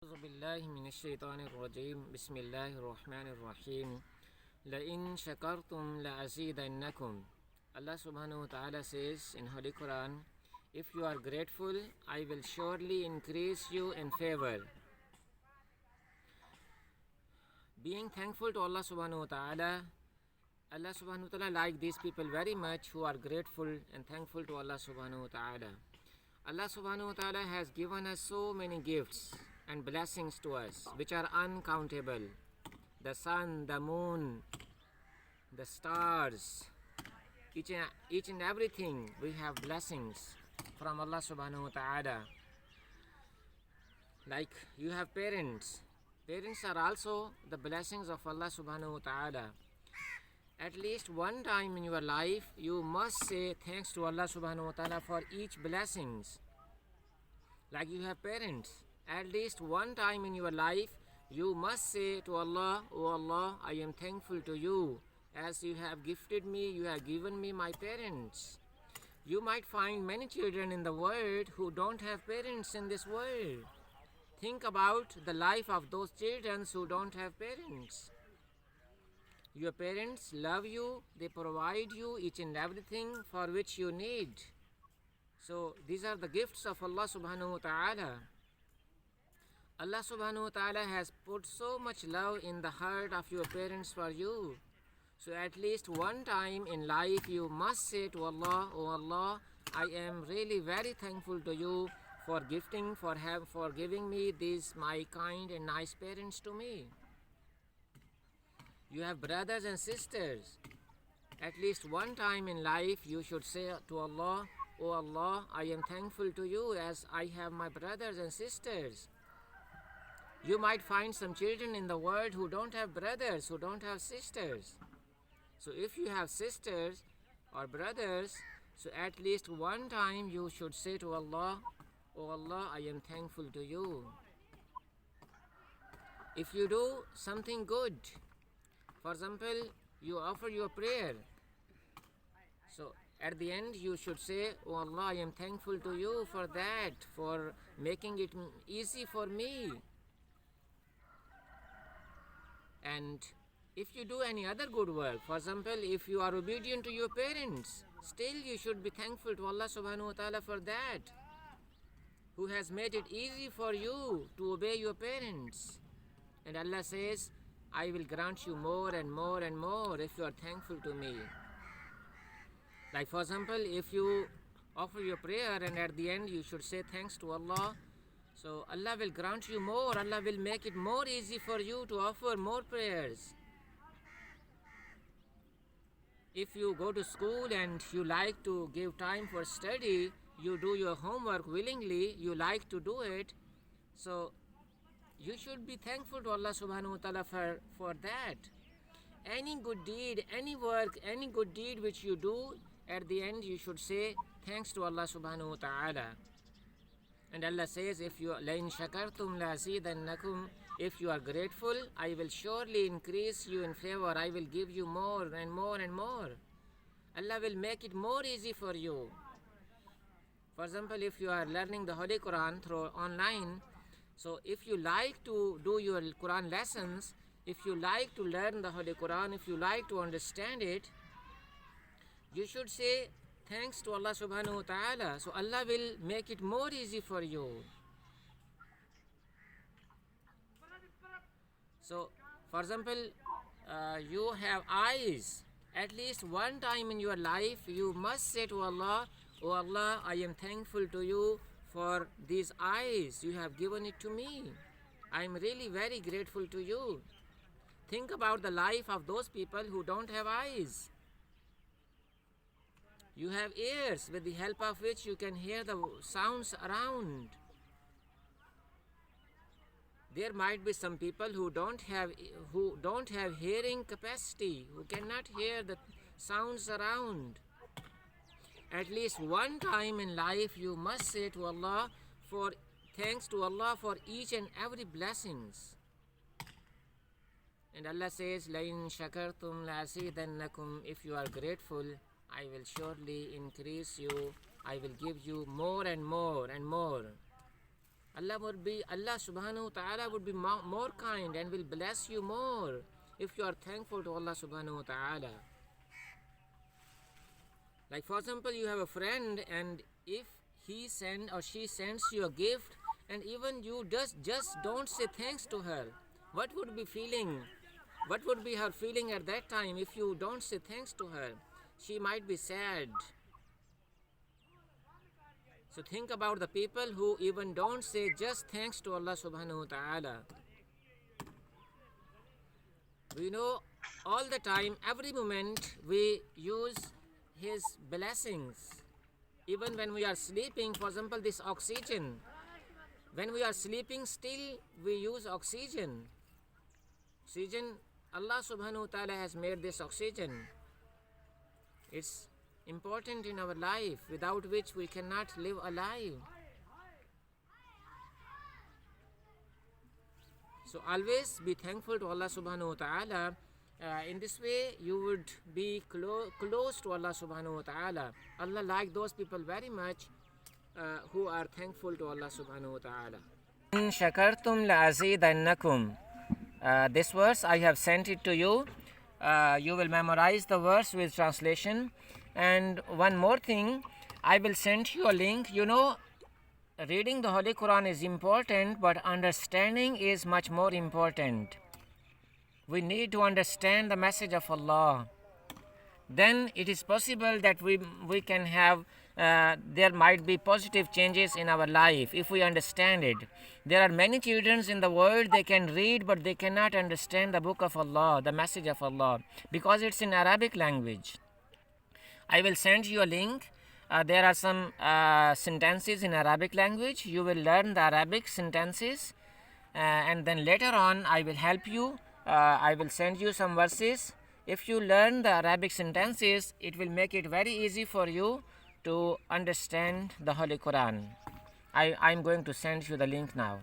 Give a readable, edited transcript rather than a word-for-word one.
أعوذ بالله من الشيطان الرجيم بسم الله الرحمن الرحيم لئن شكرتم لأزيدنكم. Allah subhanahu wa ta'ala says in Holy Quran, if you are grateful, I will surely increase you in favor. Being thankful to Allah subhanahu wa ta'ala, Allah subhanahu wa ta'ala like these people very much who are grateful and thankful to Allah subhanahu wa ta'ala. Allah subhanahu wa ta'ala has given us so many gifts and blessings to us which are uncountable. The sun, the moon, the stars, each and everything we have blessings from Allah subhanahu wa ta'ala. Like you have parents. Parents are also the blessings of Allah subhanahu wa ta'ala. At least one time in your life you must say thanks to Allah subhanahu wa ta'ala for each blessings. Like you have parents. At least one time in your life you must say to Allah, "Oh Allah, I am thankful to you as you have gifted me, you have given me my parents." You might find many children in the world who don't have parents in this world. Think about the life of those children who don't have parents. Your parents love you, they provide you each and everything for which you need. So these are the gifts of Allah subhanahu wa ta'ala. Allah subhanahu wa ta'ala has put so much love in the heart of your parents for you. So at least one time in life you must say to Allah, "Oh Allah, I am really very thankful to you for giving me these my kind and nice parents to me." You have brothers and sisters. At least one time in life you should say to Allah, "Oh Allah, I am thankful to you as I have my brothers and sisters." You might find some children in the world who don't have brothers, who don't have sisters. So if you have sisters or brothers, so at least one time you should say to Allah, "Oh Allah, I am thankful to you." If you do something good, for example, you offer your prayer, so at the end you should say, "Oh Allah, I am thankful to you for that, for making it easy for me." And if you do any other good work, for example, if you are obedient to your parents, still you should be thankful to Allah subhanahu wa ta'ala for that, who has made it easy for you to obey your parents. And Allah says, "I will grant you more and more and more if you are thankful to me." Like for example, if you offer your prayer and at the end you should say thanks to Allah, so Allah will grant you more. Allah will make it more easy for you to offer more prayers. If you go to school and you like to give time for study, you do your homework willingly, you like to do it, so you should be thankful to Allah subhanahu wa ta'ala for that. Any good deed, any work, any good deed which you do, at the end you should say thanks to Allah subhanahu wa ta'ala. And Allah says, if you لَإِن شَكَرْتُمْ لَأَزِيدَنَّكُمْ, if you are grateful, I will surely increase you in favor. I will give you more and more and more. Allah will make it more easy for you. For example, if you are learning the Holy Quran through online, so if you like to do your Quran lessons, if you like to learn the Holy Quran, if you like to understand it, you should say thanks to Allah subhanahu wa ta'ala. So Allah will make it more easy for you. So for example, you have eyes. At least one time in your life you must say to Allah, "Oh Allah, I am thankful to you for these eyes. You have given it to me. I am really very grateful to you." Think about the life of those people who don't have eyes. You have ears with the help of which you can hear the sounds around. There might be some people who don't have hearing capacity, who cannot hear the sounds around. At least one time in life you must say to Allah for thanks to Allah for each and every blessings. And Allah says, لَإِن شَكَرْتُمْ لَأَزِيدَنَّكُمْ, if you are grateful, I will surely increase you. I will give you more and more and more. Allah subhanahu wa ta'ala would be more kind and will bless you more if you are thankful to Allah subhanahu wa ta'ala. Like for example, you have a friend, and if he send or she sends you a gift, and even you just don't say thanks to her, what would be her feeling at that time if you don't say thanks to her? She might be sad. So think about the people who even don't say just thanks to Allah subhanahu wa ta'ala. We know all the time, every moment we use His blessings. Even when we are sleeping, for example, this oxygen. When we are sleeping, still we use oxygen. Oxygen, Allah subhanahu wa ta'ala has made this oxygen. It's important in our life, without which we cannot live alive. So always be thankful to Allah subhanahu wa ta'ala. In this way you would be close to Allah subhanahu wa ta'ala. Allah likes those people very much who are thankful to Allah subhanahu wa ta'ala. In shakartum la'azidannakum. This verse I have sent it to you. You will memorize the verse with translation. And one more thing, I will send you a link. You know, reading the Holy Quran is important, but understanding is much more important. We need to understand the message of Allah. Then it is possible that we can have, there might be positive changes in our life if we understand it. There are many children in the world, they can read, but they cannot understand the book of Allah, the message of Allah, because it's in Arabic language. I will send you a link. There are some sentences in Arabic language. You will learn the Arabic sentences, and then later on I will help you. I will send you some verses. If you learn the Arabic sentences, it will make it very easy for you to understand the Holy Quran. I'm going to send you the link now.